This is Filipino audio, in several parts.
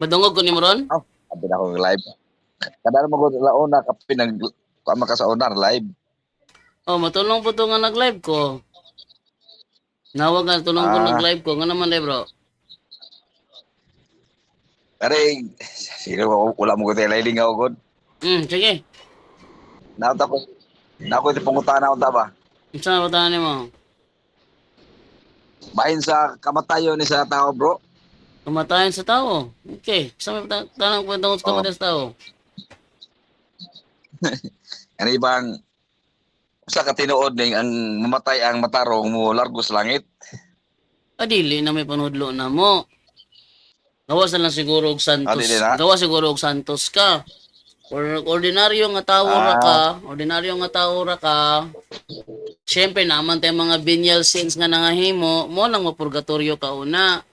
Madungog ko ni mo ron? Oh, abi na akong live. Kada mo ko launa ka pinag kuha ka sa una live. Oh, matulong po to nga nag-live ko. Nawag nga, tulong ko nag-live ko. Nga naman, bro. Kare sino wala mo ko tayo liling ako god. Sige. Nauta ko. Na ko ipungutan na unta ba? Saan ba tayo mo? Bahin sa kamatayon ni sa tao, bro. Kamatayan sa tao. Okay. Saan ba tanong ko tungkol sa kamatayan sa tao? Ano ibang usa ka tinuod ning ang mamatay ang matarong mo largo sa langit. Adili na may panudlo na mo. Gawas na lang siguro og Santos. Adili na. Gawas siguro og Santos ka. Or ordinaryo nga tawo ra ka, ordinaryo nga tawo ra ka. Syempre naman tay mga venial sins nga nangahimo, mo lang mo purgatorio ka una.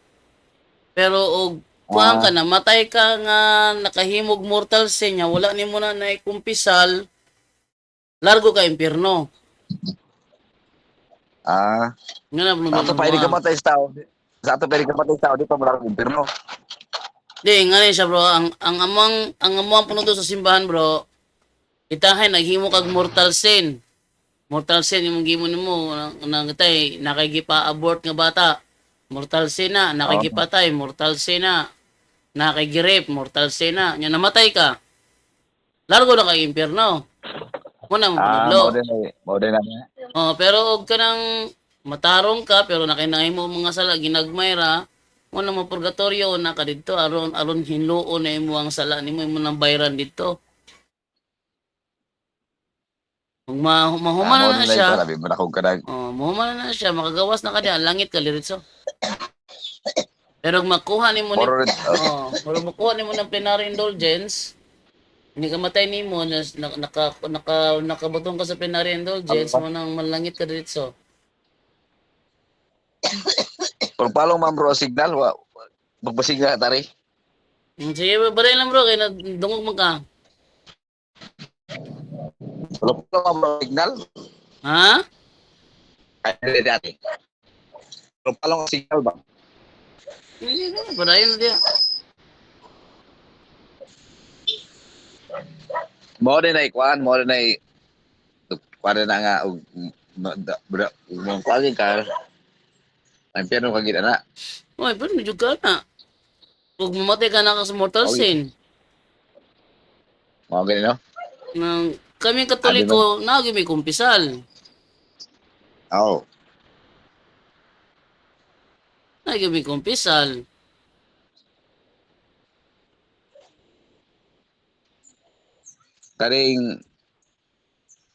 Pero og kuan ka na matay ka nga nakahimog mortal sin nya wala nimo na naikumpisal, largo ka impierno. Nga na Sa ato pa ka matay sa tao. Sa ato pa ka matay sa tao dito mo largo impierno. Di, nga rin siya bro, ang amang punuto sa simbahan bro, itahay, naghimo kag mortal sin. Mortal sin, yung gimo nimo nangatay, nakagipa-abort nga bata. Mortal sin na, nakagipatay, mortal sin na. Nakagirip, mortal sin na. Nya namatay ka. Largo na kay impierno. Muna mo punudlo. Mao din na. Oh, pero og kanang matarong ka, pero nakinahimo mga sala, ginagmay ra, mo mo purgatorio na ka dito aron hinluon na imo ang sala nimo imo nang bayran dito. Kung mahuman na siya. Mahuman na siya, makagawas na ka diha langit ka liritso. Pero kung makuha nimo ni pero makuha nimo ng plenary indulgence, hindi ka matay nimo nakabutong ka sa plenary indulgence mo nang malangit ka diretso. Kung palong man bro signal, magbasig na tari. Sige, baray lang bro, kaya dungog mo ka. Kung palong man bro signal. Ha? Ay, dati. Kung palong signal ba? Hindi na, barayin na diya. Mo din ay kuan na nga kuan ka. Ang piano kagid ana. Oy, pero medyo ka na. Huwag mamatay ka na ka sa mortal sin. Mga ganun, no? Nang kami Katoliko, nagi may kumpisal. Oo. Nagi may kumpisal. Karing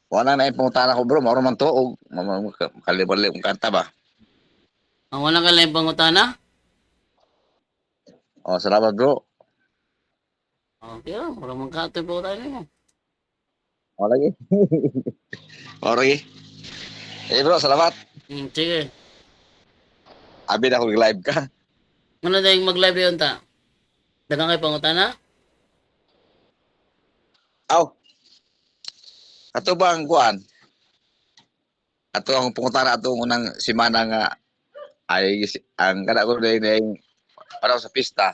wala na ipungutan ako bro, maro man to og kalibali kung kanta ba. Ang wala ka lang pangutana? Oh, salamat bro. Okay, maramang katoy po tayo mo. O lagi. O lagi. Bro, salamat. Sige. Abi na ako live ka. Ano dahil mag-live yun ta? Dagang kayo pangutana? Aw. Ato bang kuan? Ato ang pungutana ato unang semana nga ay ang kada ko din para sa pista.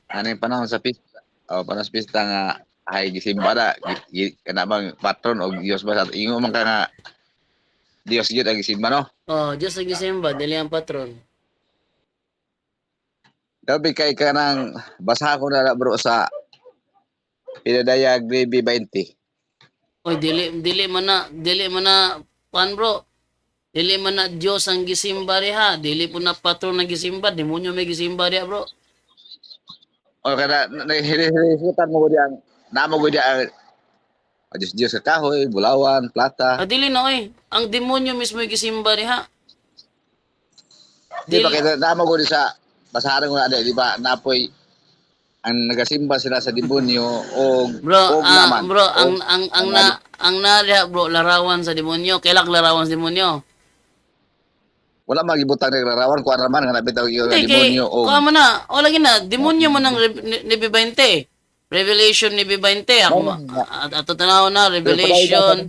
Ano yung panahon sa pista? O, panahon sa pista nga ay gisimba na. Kana bang patron o Diyos ba? Ingo man ka nga Diyos yun ang gisimba, no? Oh, Diyos ang gisimba, dili ang patron. Gabi kay ka nang basahan ko na bro sa Pinadayag Baby 20. Oy, dili man na pan bro. Dili man na Diyos ang gisimba riha, dili po na patron ang gisimba, demonyo may gisimba riha bro. O kada nahihirisutan mo ko diyan. Namo ko diyan. Diyos sa kahoy, bulawan, plata. Dili na oy, ang demonyo mismo yung gisimba riha. Di ba kaya namo ko di sa basahan ko na di ba napoy ang nagasimba sila sa demonyo o naman. Bro, ang nariha bro larawan sa demonyo, kailak larawan sa demonyo. Wala magibutang ng larawan ko naman nga nabitaw yung demonyo o kuha mo na, o lagi na, demonyo mo ng Levi 20. Revelation Levi 20. Ako ato tanaw na Revelation.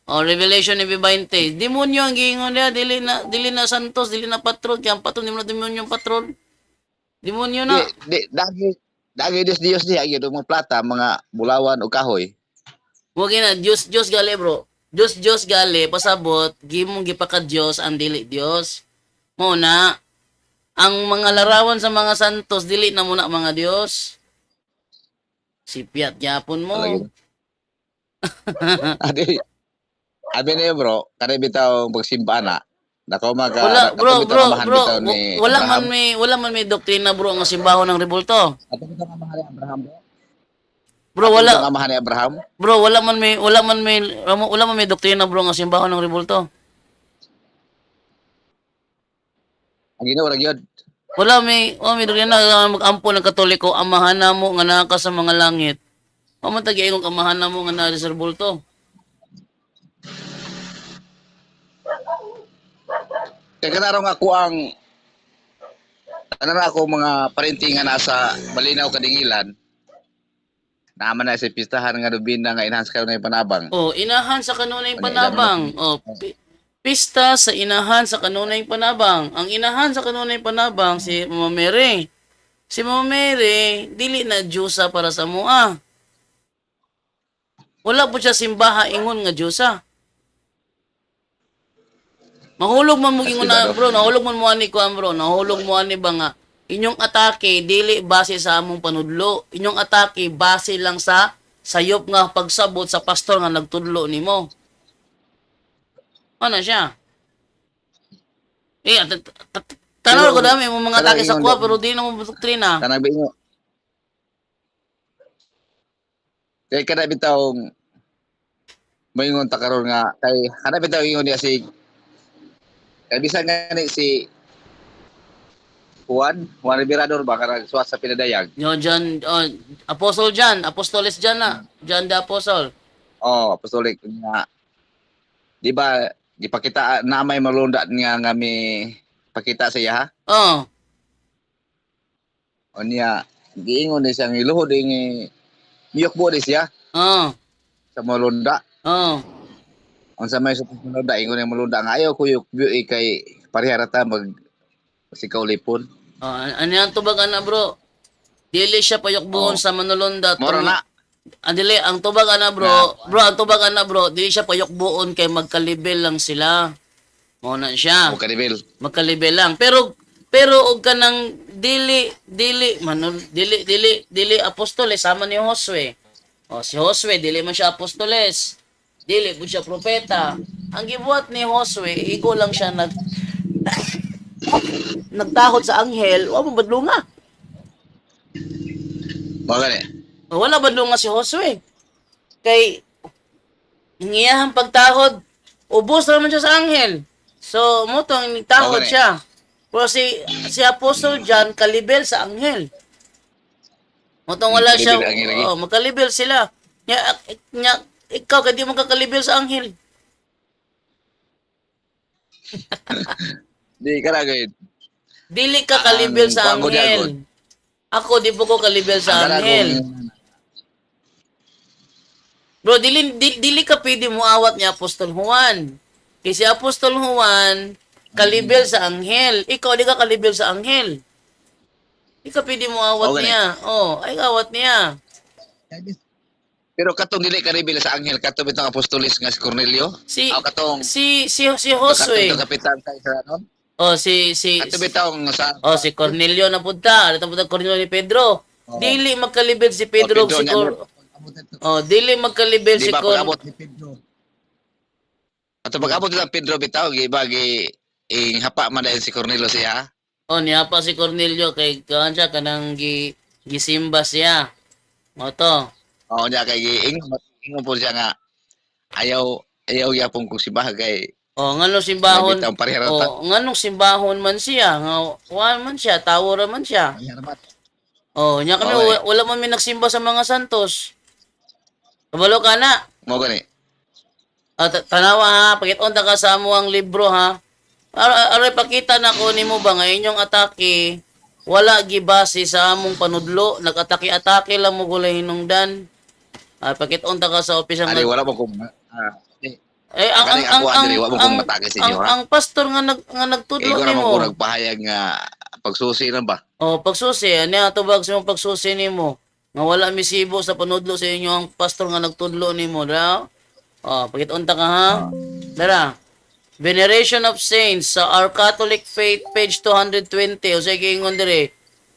Revelation Levi 20. Demonyo ang giingon niya, dili na santos, dili na patron, kaya ang patron di mo na demonyo ang patron. Demonyo na. Dagi Diyos diha gyud mga plata, mga bulawan o kahoy. Mo gina Dios gali bro. Dios gali pasabot gimong gipaka Dios ang dili Dios. Mo na ang mga larawan sa mga santos dili na muna mga Dios. Sipiat gyapon mo. Talaga. Abi niyo bro, kada bitaw pagsimba na. Nako Wala bro, bitaw ni Abraham. wala man may doktrina bro nga simbahon ng rebulto. Ato bitaw nga mahal ni Abraham bro. Bro Ato wala bitaw nga mahal ni Abraham. bro wala man may doktrina bro nga simbahon ng rebulto. Ang Ginoo ra gyud. Wala may doktrina nga mag-ampo ng Katoliko amahan namo nga naa ka sa mga langit. Pamatag ingong amahan namo nga naa sa rebulto. Kaya kanaro nga ako ang ako mga parenti nga nasa Malinaw Kadingilan. Naman na sa pistahan nga dubin na nga enhance kayo ng panabang. Oh, inahan sa kanunay panabang. Oh, pista sa inahan sa kanunay panabang. Ang inahan sa kanunay panabang si Mama Mary. Si Mama Mary dili na Diyosa para sa mua. Wala po siya simbaha ingon nga Diyosa. Mahulog man mo gingon na bro, nahulog man mo ani ko bro, nahulog mo ani ba nga inyong atake dili base sa among panudlo, inyong atake base lang sa sayop nga pagsabot sa pastor nga nagtudlo nimo. Ano siya? Tanaw ko dami mo mga atake sa kuha pero di na mo doktrina. Kanang bingo. Kay kada bitaw moingon ta karon nga kay kada bitaw ingon niya si kay bisan nga ni si Juan Liberador ba karang suwat sa pinadayag. Yo John, Apostle John, Apostoles John na, John the Apostle. Oh, apostolic nga. Di ba gipakita na may malunda nga mi pakita sa iya ha? Oh. O niya giingon ni siyang iluhod ni miyok bo di siya Oh. sa malunda. Oh. Ang sa may malunda ingon ni malunda nga ayaw kuyok biyo kay pariharata mag sikaw lipon. Ano yan tubag ana bro? Dili siya payokbuon sa manulunda. Moro na. Dili, ang tubag ana bro, ang tubag ana bro, dili siya payokbuon kay magkalibel lang sila. Mo na siya. O kanibel. Magkalibel lang. Pero og kanang dili apostoles sama ni Josue. O si Josue dili man siya apostoles. Dili pud siya propeta. Ang gibuhat ni Josue, igo lang siya nagtakot sa anghel, wa mo badlunga. Bagay. Wala badlunga si Josue. Kay ngiyahang pagtakod, ubos naman siya sa anghel. So, mo tong nagtakod Okay. siya. Pero si Apostle John kalibel sa anghel. Mo tong wala siya. Kalibel ang anghel lagi. Makalibel sila. Ikaw kay di mo kakalibel sa anghel. Di ka lagay. Dili ka kalibel sa Bago di anghel. Ako di po ko kalibel sa anghel. Bro, dili ka pwede mo awat ni Apostol Juan. Kasi Apostol Juan kalibel sa anghel. Ikaw di ka kalibel sa anghel. Di ka pwede mo awat Okay. niya. Oh, ay awat niya. Pero katong dili ka reveal sa anghel, katong bitong apostolis nga si Cornelio. Si Aw katong si Josue. katong kapitan sa Israel. Oh, si Katong bitong sa si Cornelio na punta. Ano punta Cornelio ni Pedro? Dili magkalibel si Pedro, Pedro si niya, dili magkalibel di si ba pag-abot ni Pedro. Ato pag-abot sa Pedro bitaw gibagi hapa man dahil si Cornelio siya. Oh, niya pa si Cornelio kay kansa kanang gisimba siya. Mo to. Oo niya kay ingon po siya nga ayaw yapon kung si bagay. Oh, nganong simbahon? Bitaw pariharata. Oh, nganong simbahon man siya? Nga wan man siya, tawora man siya. Oh, nya kami Okay. wala man may nagsimba sa mga santos. Kabalo ka na. Mo gani. Tanawa ha, pakiton ta ka sa amo ang libro ha. Aray pakita na ko nimo ba nga inyong atake wala gibase sa among panudlo, nag-atake-atake lang mo gulay hinungdan. Pakiton ta ka sa opisang Ali wala mo kung Eh Kani ako diri wa mo kong matake sa inyo ha. ang pastor nga Kay nagtudlo ko naman nimo. ko nagpahayag nga pagsusi na ba? Oh, pagsusi, ani atubag sa imong pagsusi nimo. Nga wala misibo sa panudlo sa inyo ang pastor nga nagtudlo nimo, dra. Oh, pakitunta ka ha. Dara. Veneration of Saints sa Our Catholic Faith page 220 o sige ingon dire.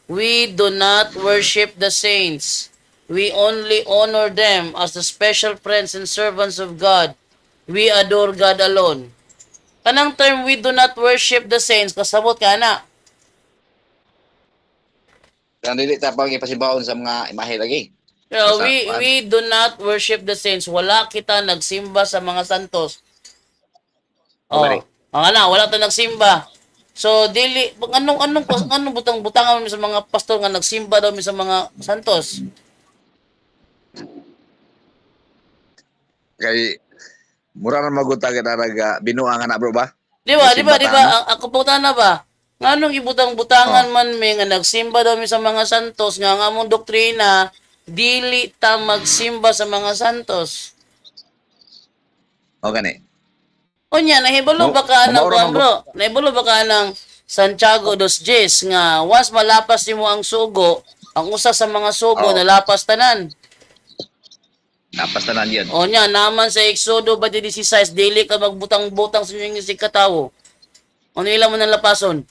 We do not worship the saints. We only honor them as the special friends and servants of God. We adore God alone. Kanang term we do not worship the saints kasabot ka na. Kaya dili ta pang ipasimbahon sa mga imahe lagi. Pero Basta, we do not worship the saints. Wala kita nagsimba sa mga santos. Oh. Okay. Wala ta nagsimba. So dili anong butang-butangan mi sa mga pastor nga nagsimba daw mi sa mga santos. Kay mura na maguta kita naga binuang na bro ba? Di ba? Nagsimba ta, Ang ako puta na ba? Nganong ibutang-butangan man mi nga nagsimba daw mi sa mga santos nga nga among doktrina dili ta magsimba sa mga santos. O gani. Unya nahibalo ba ka ng Maura man bro? Nahibalo ba ka ng Santiago 2:10 nga once malapas nimo ang sugo, ang usa sa mga sugo Oh. nalapas tanan. Napastanan yun. O nya naman sa Exodo 16 dili ka magbutang-butang sa inyong isig katawo. Ano ila mo nang lapason?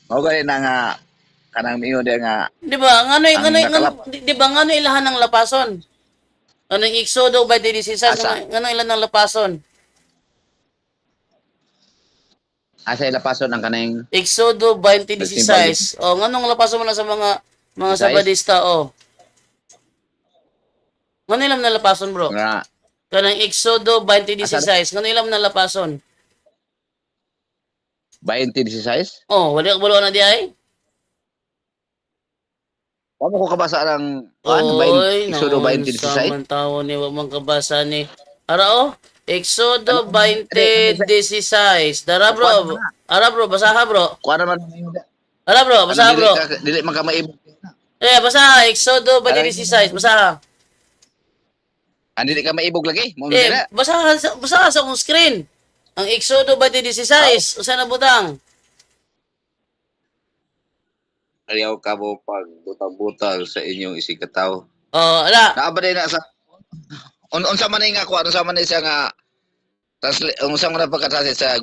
O gani na nga kanang miyo dia nga Di ba? nakalap- Di ba ngano ilahan ng lapason? Anong Exodo 16 Asa? ngano ilan ng lapason? asa ilapason ang kanang Exodo 20:16. O nganong lapason mo na sa mga Size? sabadista o? Ngano ilam na lapason bro? nga Kanang Exodo 20:16. Ngano ilam na lapason? 20:16. Oh, wala ka balo na di ay? Wa mo ko kabasa ng Oy, Exodo naman 20:16. sa tao ni wa man kabasa ni. Ara o, Exodo 20:16. Dara bro. Ara bro, basaha bro. Kuha naman niyo da. Ara bro, basaha bro. Dili man ka maibog. Basaha Exodo 20:16. Basaha. Dili ka maibog lagi. Mo Eh, dira. basaha sa akong screen. Ang Exodo 20:16. Usa na butang. Ayaw ka mo pag butang-butang sa inyong isigataw. Oh, ala. Naaba din na sa unsa man nga kuha, unsa man siya nga unsa man na pagkatranslate sa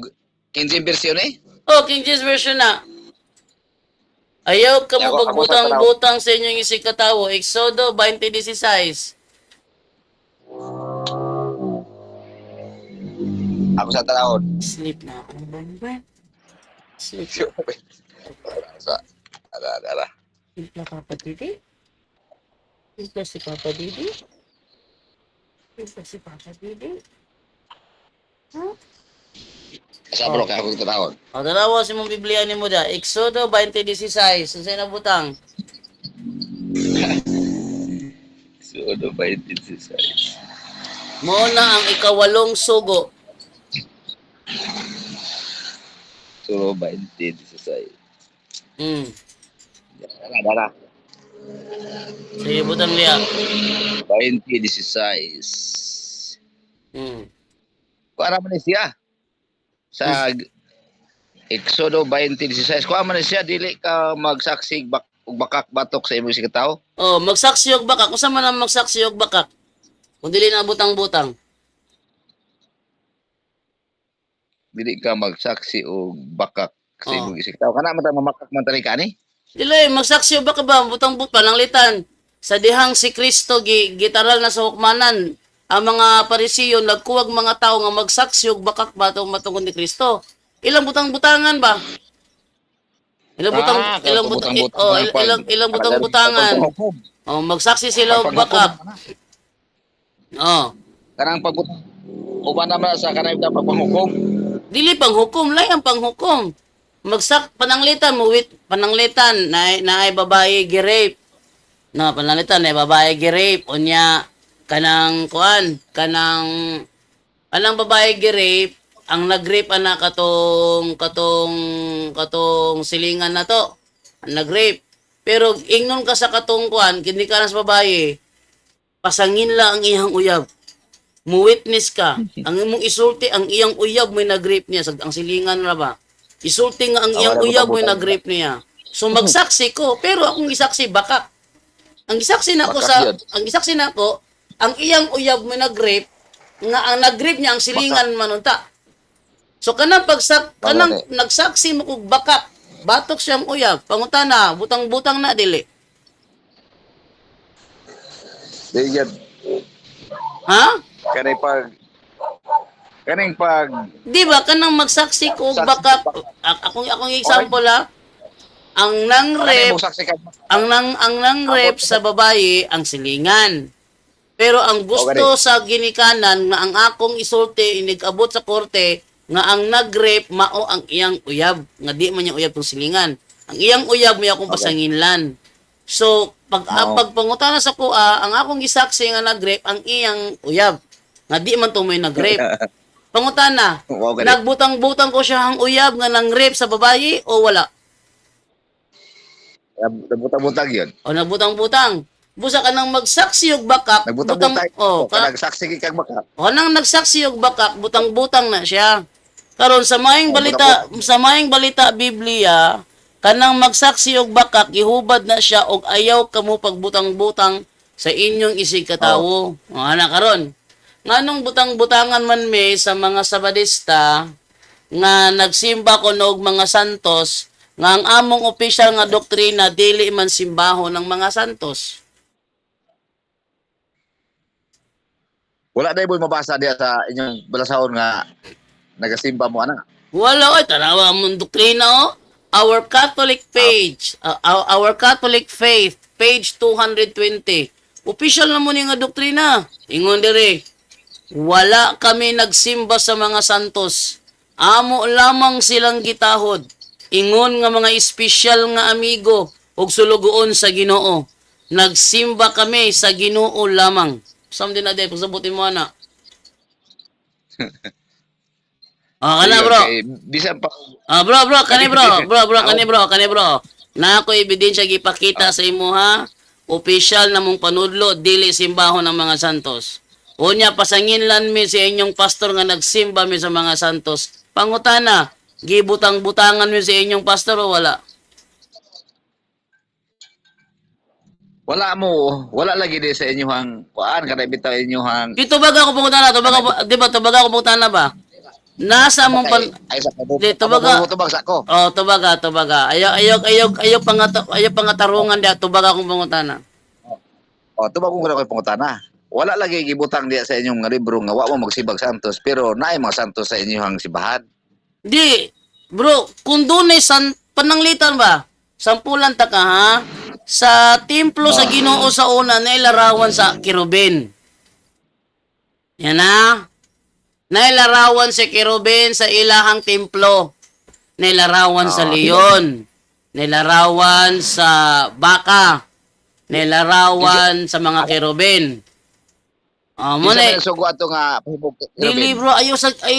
King James version eh? Oh, King James version na. Ayaw ka mo Ayaw ka mo sa pagbutang-butang sa inyong isig katawo. Exodo 20:16. Ako sa tanawon. Sleep na ako, Bamban. Sleep sa ala. Sleep na Papa Didi. Sleep na si Papa Didi. Sleep na si Papa Didi. Huh? Sa bro kay ako sa tanawon. O, dalawa si mong Biblia ni mo da. Exodo 20:16. Saan na butang? Exodo 20:16. Mo na ang ikawalong sugo. So 20:16. Hmm. Dara. Sige, butang liya. 20:16. Hmm. Para man siya sa Exodo 20:16. Kuha man siya dili ka magsaksig ug bakak batok sa imong isigataw. Oh, magsaksi og bakak. Usa man ang magsaksi og bakak? Kung dili na butang-butang. Dili ka magsaksi og bakak sa Oh. imong isigataw. Kana man ta mamakak man tani ka ni. Dili, magsaksi og bakak ba? Butang-butang pananglitan. Sa dihang si Kristo gitaral na sa hukmanan. Ang mga parisiyo nagkuwag mga tao nga magsaksi og bakak ba matungkol ni Kristo. Ilang butang-butangan ba? Ilang butang-butangan. Oh, magsaksi sila og bakak. Oh. Kanang pagbutang uban naman sa kanay da pagpanghukom. Dili panghukom, layang panghukom. Pananglitan mo pananglitan na babae gi-rape. No, pananglitan na babae gi-rape unya kanang babae gi-rape ang nag-rape ana katong silingan na to. Ang nag-rape. Pero ingnon ka sa katong kini ka na sa babae, pasangin lang ang iyang uyab. Mu-witness ka. Ang imong isulti, ang iyang uyab mo'y nag-rape niya. Ang silingan na ba? Isulti nga ang iyang Wala uyab mo'y butang-butang. nag-rape niya. So magsaksi ko, pero akong isaksi baka. Ang isaksi na ko Bakak yun. ang isaksi na ko, ang iyang uyab mo'y nag-rape, nga ang nag-rape niya ang silingan manunta. So kanang kanang nagsaksi mo kog bakak, batok siyang uyab, pangutana, butang-butang na dili. Diyan. Ha? Kaning pag Di ba kanang magsaksi ko og bakak, akong example ha. Ang kaning nang-rape, mo saksi ka. ang nang-rape sa babae ang silingan. Pero ang gusto sa ginikanan nga ang akong isulti inig-abot sa korte nga ang nag-rape mao ang iyang uyab, nga di man niya uyab tong silingan. Ang iyang uyab mo akong pasanginlan. So pagpangutana sa kuha, ang akong gisaksi nga nag-rape ang iyang uyab, nga di man to may nag-rape. Pangutana, nagbutang-butang ko siya ang uyab nga nang rape sa babae o wala? Nabutang-butang yun. O nagbutang-butang. Busa ka nang magsaksi og bakak, Nabutang-butang. o Kanang saksi kag baka. o nang nagsaksi og bakak, butang-butang na siya. Karon sa maing balita Biblia, kanang magsaksi og bakak, gihubad na siya og ayaw kamo pagbutang-butang sa inyong isig katawo. O ana karon. Nganong butang-butangan man may sa mga Sabadista nga nagsimba ko og mga santos nga ang among opisyal nga doktrina dili man simbaho ng mga santos. Wala na iboy mabasa diya sa inyong balasahon nga nagasimba mo ana. Wala oy tanawa mong doktrina oh. Our Catholic page, our Catholic faith, page 220. Official na mo ni nga doktrina. Ingon dire, wala kami nagsimba sa mga santos. Amo lamang silang gitahod. Ingon nga mga espesyal nga amigo ug sulugoon sa Ginoo. Nagsimba kami sa Ginoo lamang. Samdi na day pagsabutin mo ana. Kana bro. Bisan pa Bro, kani bro. Na ako ebidensya gipakita sa imo ha. Opisyal na mong panudlo dili simbaho ng mga santos. Unya pasanginlan mi sa inyong pastor nga nagsimba mi sa mga santos. Pangutana, gibutang-butangan mi sa inyong pastor o wala? wala lagi di sa inyong kuan kada bitaw inyong Dito baga ako pangutana, di ba tubaga ako pangutana ba? Nasa mong ay sa Di, tubaga. tubag sa ko. Oh, tubaga. Ayaw pangatarungan dia tubaga akong pangutana. Tubag ko koy pangutana. Wala lagi gibutang diya sa inyong libro nga wa mo magsibag santos pero naay mga santos sa inyong simbahan. Di, bro, kung doon ay pananglitan ba? Sampulan ta ka ha? Sa templo sa Ginoo sa una nailarawan sa kirubin. Yan na. Nailarawan si kirubin sa ilahang templo. Nailarawan sa leon. Nailarawan sa baka. Nailarawan sa mga kirubin. Muna sugo ato nga pahibog. Dili bro, ayaw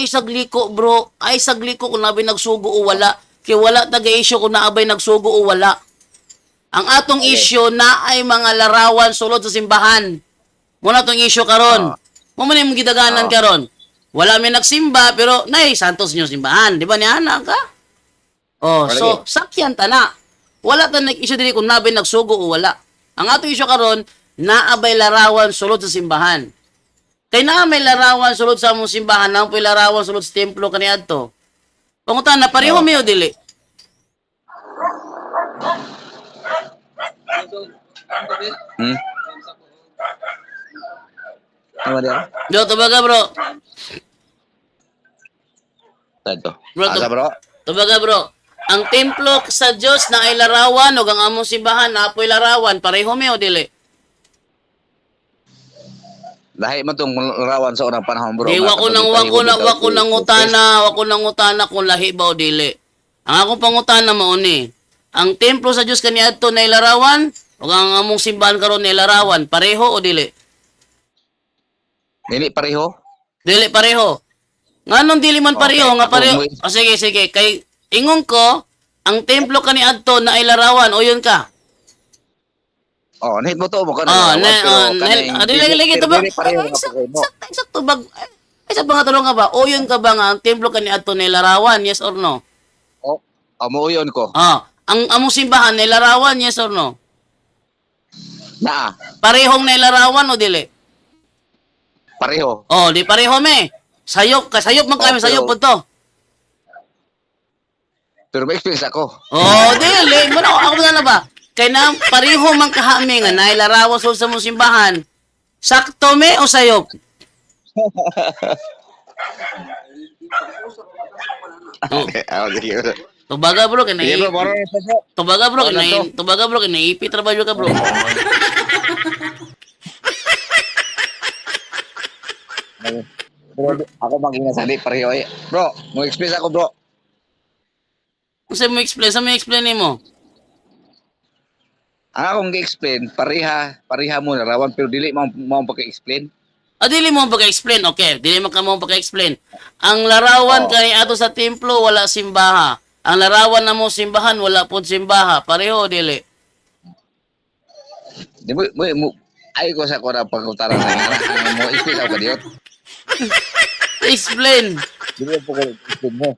sagliko bro. Ay sagliko kung nabi nagsugo o wala. Kaya wala taga-issue kung naabay nagsugo o wala. Ang atong issue na ay mga larawan sulod sa simbahan. Muna tong issue karon. Mo man imong gidaganan karon. Wala may nagsimba pero nay santos nyo simbahan, di ba ni ana ka? So sakyan ta na. Wala ta nag-issue dili kung nabi nagsugo o wala. Ang atong issue karon naabay larawan sulod sa simbahan. Kay na may larawan sulod sa among simbahan, na may larawan sulod sa templo kaniadto. Pangutan na pareho mayo dili. Ano dia? Do tubaga bro. Ito. Bro. Tubaga bro. Ang templo sa Dios na ay larawan ug ang among simbahan na apoy larawan, pareho mayo dili. Lahi man tong larawan sa unang panahon bro. Di wako nang utana kung lahi ba o dili. Ang akong pangutana mao ni, ang templo sa Dios kaniadto na ilarawan ug ang among simbahan karon na ilarawan, pareho o dili? Dili pareho? Dili pareho. Nganong dili man pareho nga pareho? Sige, kay ingon ko ang templo kaniadto na ilarawan o yun ka. Oh, nahit mo to mo ka Ah, kaning lagi to ba? dili pareho nga mo. Sakto bag. Ay sa mga tulong ka ba? Uyon ka ba nga ang templo kani adto ni larawan? Yes or no? Oh, amuyon ko. Ah, ang among simbahan ni larawan, yes or no? Na, Parehong ni larawan o dili? pareho. Oh, di pareho me. Sayop man kami, Oh, sayop pero- po to. Pero may experience ako. Oh, dili. Muna ako na ba? Kay na pareho man kahami nga na larawan sa mong simbahan. Sakto me o sayop? Okay, sige. Tubaga bro, kay Sige bro, moro na bro. Wala to. Tubaga bro, kay naipi trabaho ka bro. Bro, ako mag-inasali pareho eh. Bro, mo experience ako bro. Sa mo explain nimo? Ang akong gi-explain, pareha mo narawan pero dili mo pagka-explain. Dili mo pagka-explain. Okay, dili mo ka mo pagka-explain. Ang larawan Oo. kay ato sa templo wala simbaha. Ang larawan na mo simbahan wala pud simbaha. Pareho dili. Di mo ay ko sa kora pagkutaran sa nga mo explain ako kadiot. Explain. Dili mo pagka-explain mo.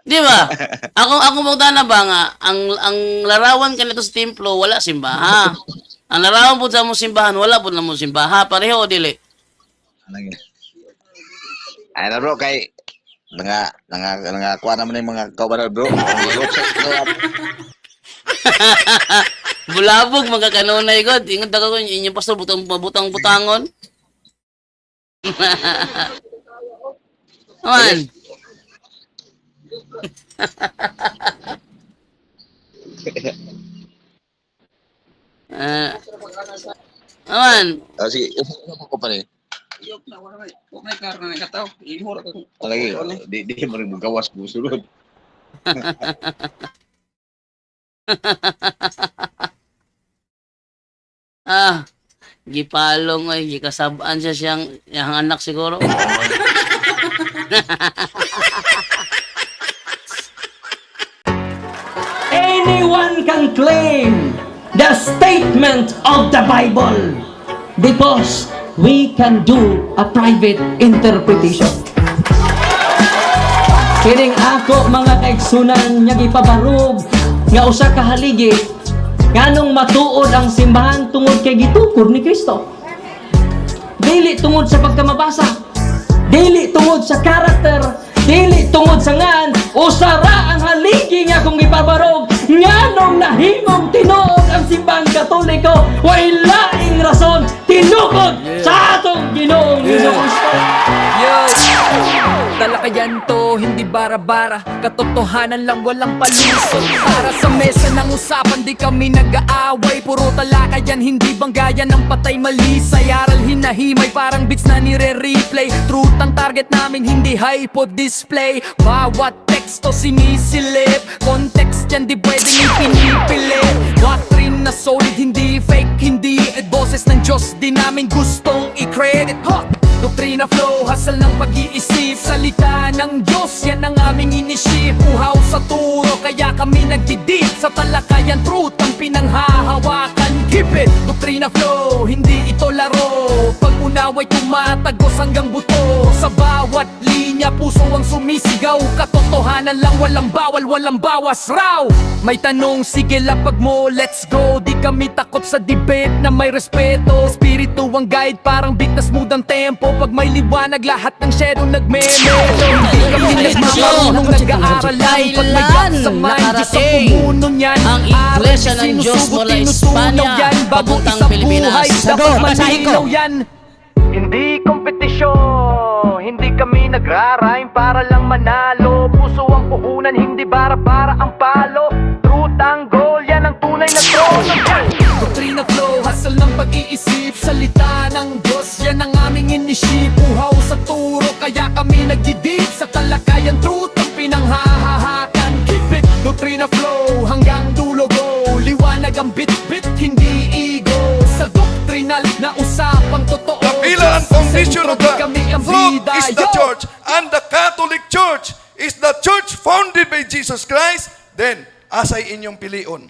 Di ba? Ako magdana ba nga ang larawan kanito sa templo wala simbaha. Ang larawan pud sa mo simbahan wala pud na mo simbaha. Pareho dili. Ay na bro kay kuha naman yung mga kauban bro. Bulabog magkakanunay god. Ingat ako inyong pastor butang-butangon. Man. Aman. Sige, ano ko pa rin. Lagi, di mo rin magawas mo sulod. Gipalong ay gikasabaan siya siyang anak siguro. Anyone can claim the statement of the Bible because we can do a private interpretation. Kining ako mga kaigsunan nga gipabarog nga usa ka haligi nganong matuod ang simbahan tungod kay gitukod ni Kristo. Dili tungod sa pagkamabasa, dili tungod sa karakter, dili tungod sa ngan, usara ang haligi nga kung gipabarog nganong nahimong tinuod ang simbahan Katoliko way laing rason tinukod sa atong Ginoong Hesus-Kristo. Talakayan to, hindi bara-bara. Katotohanan lang, walang palusot. Para sa mesa ng usapan, di kami nag-aaway. Puro talakayan, hindi banggayan ng patay malisay. Aral hinahimay, parang beats na nire-replay. Truth ang target namin, hindi hypo display. Bawat teksto sinisilip, context yan di pwedeng ipinipilit. Doctrine na solid, hindi fake, hindi boses ng Diyos, di namin gustong i-credit. Doktrina flow, hasal ng pag-iisip. Salita ng Diyos, yan ang aming inisip. Uhaw sa turo, kaya kami nagdidip. Sa talakayan, truth ang pinanghahawakan. Keep it! Doktrina flow, hindi ito laro. Pag-unaway tumatagos hanggang buto. Sa bawat linya, puso ang sumisigaw. Katotohanan lang, walang bawal, walang bawas raw. May tanong, sige lapag mo, let's go. Di kami takot sa debate na may respeto. Espiritu ang guide, parang beat na smooth ang tempo. Pag may liwanag, lahat ng shadow nagme-melo. Hindi kami nagmamarunong nag-aaral lang. Pag may gap sa mind, Diyos ang pumuno niyan. Ang Iglesia ng Diyos mula Espanya, papuntang Pilipinas. Dapat malinaw yan. Hindi kompetisyon, hindi kami nagra-rhyme para lang manalo. Puso ang puhunan, hindi para ang palo. Truth ang goal, yan ang tunay na trono. Doktrina flow, hasal ng pag-iisip. Salita ng Diyos, yan ang aming inisip. Uhaw sa turo, kaya kami nagdidip. Sa talakayan, truth ang pinanghahahakan. Keep it, doktrina flow, hanggang dulo go. Liwanag ang bit-bit, hindi ego. Sa doktrinal na usapang totoo. The pillar and foundation of the Kami ang flock bida, is the yo! church, and the Catholic Church is the church founded by Jesus Christ. Then, asay inyong pilion.